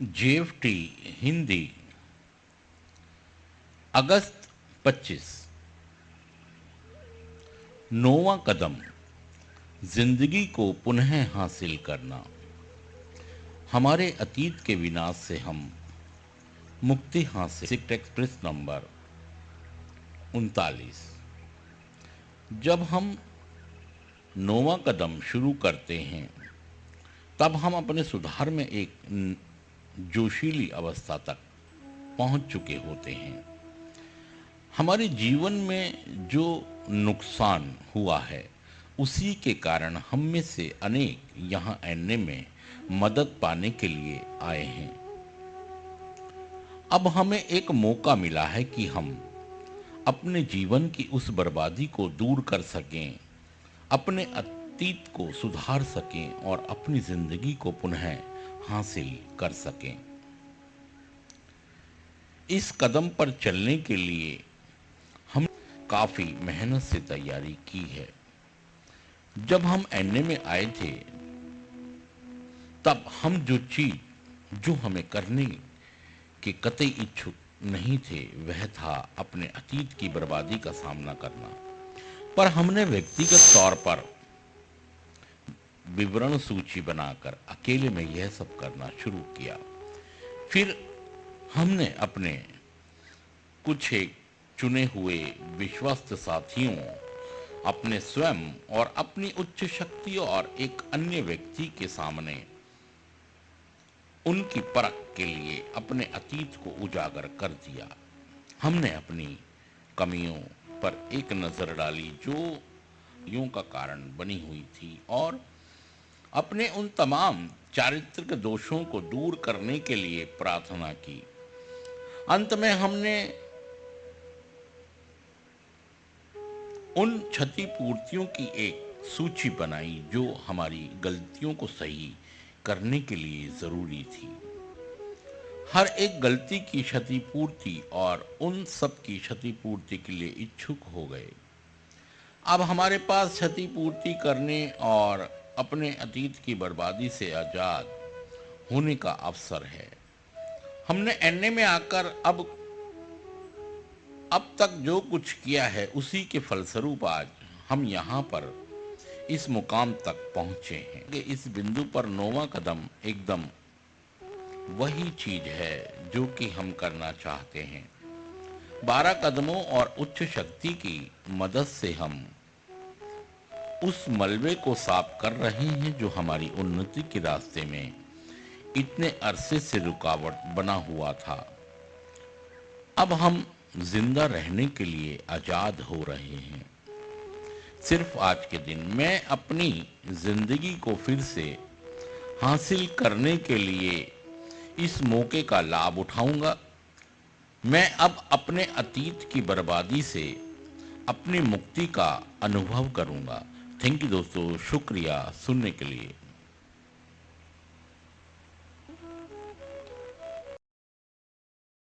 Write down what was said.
जेएफटी हिंदी अगस्त 25। नौवां कदम, जिंदगी को पुनः हासिल करना। हमारे अतीत के विनाश से हम मुक्ति हासिल। सिक्ट एक्सप्रेस नंबर 39। जब हम नौवां कदम शुरू करते हैं तब हम अपने सुधार में एक जोशीली अवस्था तक पहुंच चुके होते हैं। हमारे जीवन में जो नुकसान हुआ है उसी के कारण हम में से अनेक यहाँ एनए में मदद पाने के लिए आए हैं। अब हमें एक मौका मिला है कि हम अपने जीवन की उस बर्बादी को दूर कर सकें, अपने अतीत को सुधार सकें और अपनी जिंदगी को पुनः हासिल कर सकें। इस कदम पर चलने के लिए हम काफी मेहनत से तैयारी की है। जब हम एनए में आए थे तब हम जो चीज जो हमें करने के कतई इच्छुक नहीं थे वह था अपने अतीत की बर्बादी का सामना करना। पर हमने व्यक्तिगत तौर पर विवरण सूची बनाकर अकेले में यह सब करना शुरू किया। फिर हमने अपने कुछ एक चुने हुए विश्वस्त साथियों, अपने स्वयं और अपनी उच्च शक्तियों और एक अन्य व्यक्ति के सामने उनकी परख के लिए अपने अतीत को उजागर कर दिया। हमने अपनी कमियों पर एक नजर डाली जो यूं का कारण बनी हुई थी और अपने उन तमाम चारित्रिक दोषों को दूर करने के लिए प्रार्थना की। अंत में हमने उन क्षतिपूर्तियों की एक सूची बनाई जो हमारी गलतियों को सही करने के लिए जरूरी थी। हर एक गलती की क्षतिपूर्ति और उन सब की क्षतिपूर्ति के लिए इच्छुक हो गए। अब हमारे पास क्षतिपूर्ति करने और अपने अतीत की बर्बादी से आजाद होने का अवसर है। हमने एनए में आकर अब तक जो कुछ किया है उसी के फलस्वरूप आज हम यहाँ पर इस मुकाम तक पहुंचे हैं। इस बिंदु पर नौवां कदम एकदम वही चीज है जो कि हम करना चाहते हैं। 12 कदमों और उच्च शक्ति की मदद से हम उस मलबे को साफ कर रहे हैं जो हमारी उन्नति के रास्ते में इतने अरसे से रुकावट बना हुआ था। अब हम जिंदा रहने के लिए आजाद हो रहे हैं। सिर्फ आज के दिन मैं अपनी जिंदगी को फिर से हासिल करने के लिए इस मौके का लाभ उठाऊंगा। मैं अब अपने अतीत की बर्बादी से अपनी मुक्ति का अनुभव करूंगा। थैंक यू दोस्तों, शुक्रिया सुनने के लिए।